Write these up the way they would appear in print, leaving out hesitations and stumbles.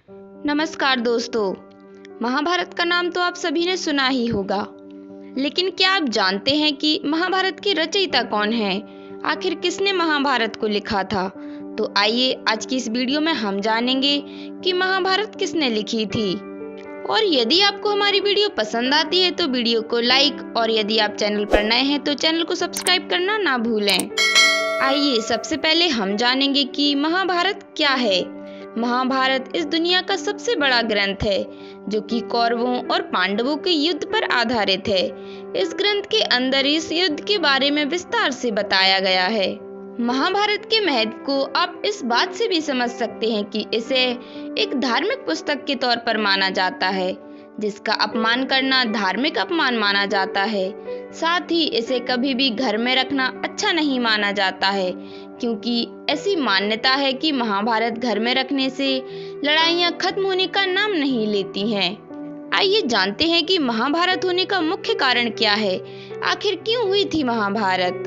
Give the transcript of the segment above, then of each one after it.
नमस्कार दोस्तों। महाभारत का नाम तो आप सभी ने सुना ही होगा, लेकिन क्या आप जानते हैं कि महाभारत की रचयिता कौन है? आखिर किसने महाभारत को लिखा था? तो आइए आज की इस वीडियो में हम जानेंगे कि महाभारत किसने लिखी थी। और यदि आपको हमारी वीडियो पसंद आती है तो वीडियो को लाइक, और यदि आप चैनल पर नए हैं तो चैनल को सब्सक्राइब करना ना भूलें। आइए सबसे पहले हम जानेंगे कि महाभारत क्या है। महाभारत इस दुनिया का सबसे बड़ा ग्रंथ है जो कि कौरवों और पांडवों के युद्ध पर आधारित है। इस ग्रंथ के अंदर इस युद्ध के बारे में विस्तार से बताया गया है। महाभारत के महत्व को आप इस बात से भी समझ सकते हैं कि इसे एक धार्मिक पुस्तक के तौर पर माना जाता है, जिसका अपमान करना धार्मिक अपमान माना जाता है। साथ ही इसे कभी भी घर में रखना अच्छा नहीं माना जाता है, क्योंकि ऐसी मान्यता है कि महाभारत घर में रखने से लड़ाइयाँ खत्म होने का नाम नहीं लेती हैं। आइए जानते हैं कि महाभारत होने का मुख्य कारण क्या है। आखिर क्यों हुई थी महाभारत?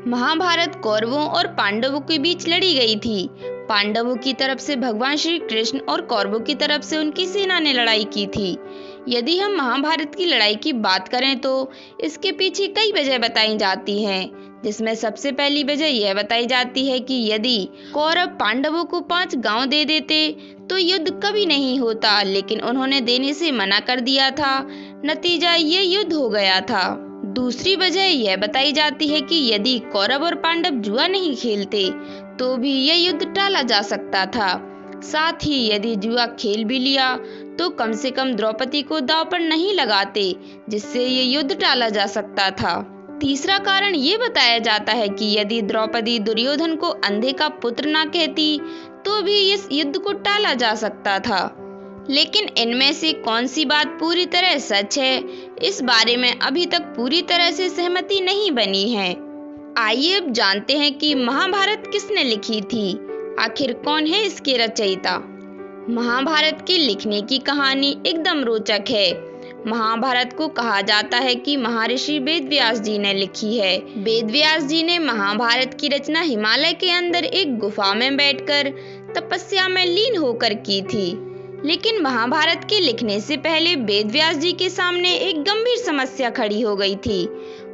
महाभारत कौरवों और पांडवों के बीच लड़ी गई थी। पांडवों की तरफ से भगवान श्री कृष्ण और कौरवों की तरफ से उनकी सेना ने लड़ाई की थी। यदि हम महाभारत की लड़ाई की बात करें तो इसके पीछे कई वजह बताई जाती हैं, जिसमें सबसे पहली वजह यह बताई जाती है कि यदि कौरव पांडवों को 5 गांव दे देते तो युद्ध कभी नहीं होता, लेकिन उन्होंने देने से मना कर दिया था। नतीजा ये युद्ध हो गया था। दूसरी वजह यह बताई जाती है कि यदि कौरव और पांडव जुआ नहीं खेलते तो भी यह युद्ध टाला जा सकता था। साथ ही यदि जुआ खेल भी लिया तो कम से कम द्रौपदी को दांव पर नहीं लगाते, जिससे ये युद्ध टाला जा सकता था। तीसरा कारण ये बताया जाता है कि यदि द्रौपदी दुर्योधन को अंधे का पुत्र ना कहती तो भी इस युद्ध को टाला जा सकता था। लेकिन इनमें से कौन सी बात पूरी तरह सच है, इस बारे में अभी तक पूरी तरह से सहमति नहीं बनी है। आइए अब जानते हैं कि महाभारत किसने लिखी थी। आखिर कौन है इसके रचयिता? महाभारत के लिखने की कहानी एकदम रोचक है। महाभारत को कहा जाता है कि महर्षि वेदव्यास जी ने लिखी है। वेदव्यास जी ने महाभारत की रचना हिमालय के अंदर एक गुफा में बैठकर तपस्या में लीन होकर की थी। लेकिन महाभारत के लिखने से पहले वेदव्यास जी के सामने एक गंभीर समस्या खड़ी हो गई थी।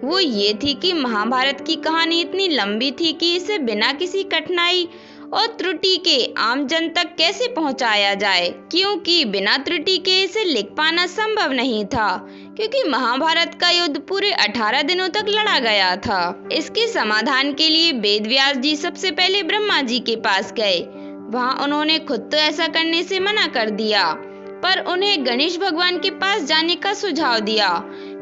वो ये थी कि महाभारत की कहानी इतनी लंबी थी कि इसे बिना किसी कठिनाई और त्रुटि के आम जन तक कैसे पहुंचाया जाए, क्योंकि बिना त्रुटि के इसे लिख पाना संभव नहीं था, क्योंकि महाभारत का युद्ध पूरे 18 दिनों तक लड़ा गया था। इसके समाधान के लिए वेदव्यास जी सबसे पहले ब्रह्मा जी के पास गए। वहां उन्होंने खुद तो ऐसा करने से मना कर दिया, पर उन्हें गणेश भगवान के पास जाने का सुझाव दिया,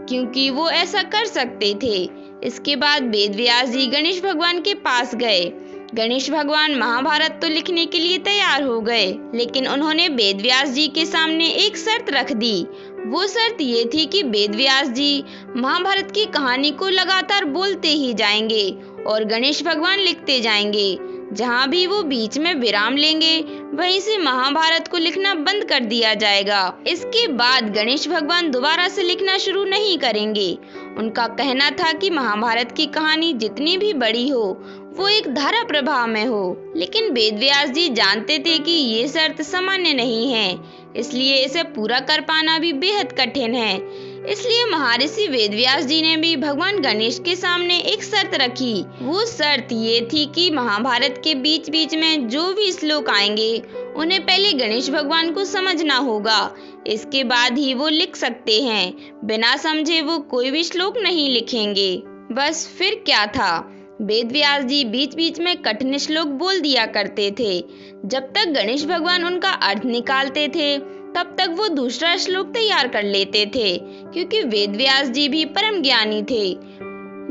क्योंकि वो ऐसा कर सकते थे। इसके बाद वेदव्यास जी गणेश भगवान के पास गए। गणेश भगवान महाभारत तो लिखने के लिए तैयार हो गए, लेकिन उन्होंने वेदव्यास जी के सामने एक शर्त रख दी। वो शर्त ये थी कि वेदव्यास जी महाभारत की कहानी को लगातार बोलते ही जाएंगे और गणेश भगवान लिखते जाएंगे। जहाँ भी वो बीच में विराम लेंगे वहीं से महाभारत को लिखना बंद कर दिया जाएगा। इसके बाद गणेश भगवान दोबारा से लिखना शुरू नहीं करेंगे। उनका कहना था कि महाभारत की कहानी जितनी भी बड़ी हो वो एक धारा प्रवाह में हो। लेकिन वेदव्यास जी जानते थे कि ये शर्त सामान्य नहीं है, इसलिए इसे पूरा कर पाना भी बेहद कठिन है। इसलिए महर्षि वेदव्यास जी ने भी भगवान गणेश के सामने एक शर्त रखी। वो शर्त ये थी कि महाभारत के बीच बीच में जो भी श्लोक आएंगे उन्हें पहले गणेश भगवान को समझना होगा, इसके बाद ही वो लिख सकते हैं। बिना समझे वो कोई भी श्लोक नहीं लिखेंगे। बस फिर क्या था, वेदव्यास जी बीच बीच में कठिन श्लोक बोल दिया करते थे। जब तक गणेश भगवान उनका अर्थ निकालते थे तब तक वो दूसरा श्लोक तैयार कर लेते थे, क्योंकि वेदव्यास जी भी परम ज्ञानी थे।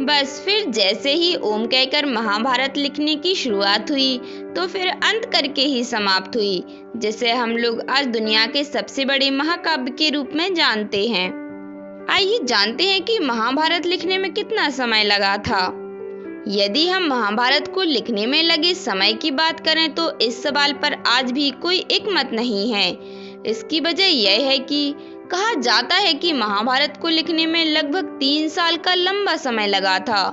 बस फिर जैसे ही ओम कहकर महाभारत लिखने की शुरुआत हुई तो फिर अंत करके ही समाप्त हुई, जिसे हम लोग आज दुनिया के सबसे बड़े महाकाव्य के रूप में जानते हैं। आइए जानते हैं कि महाभारत लिखने में कितना समय लगा था। यदि हम महाभारत को लिखने में लगे समय की बात करें तो इस सवाल पर आज भी कोई एक मत नहीं है। इसकी वजह यह है कि कहा जाता है कि महाभारत को लिखने में लगभग 3 साल का लंबा समय लगा था,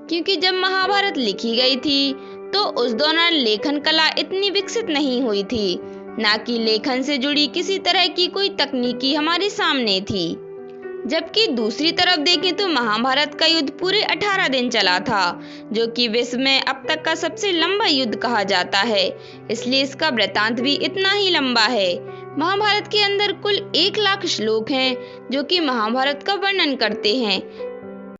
क्योंकि जब महाभारत लिखी गई थी तो उस दौरान लेखन कला इतनी विकसित नहीं हुई थी। ना कि लेखन से जुड़ी किसी तरह की कोई तकनीकी हमारे सामने थी। जबकि दूसरी तरफ देखें तो महाभारत का युद्ध पूरे 18 दिन चला था, जो कि विश्व में अब तक का सबसे लंबा युद्ध कहा जाता है, इसलिए इसका वृत्तांत भी इतना ही लंबा है। महाभारत के अंदर कुल 1 लाख श्लोक हैं जो कि महाभारत का वर्णन करते हैं,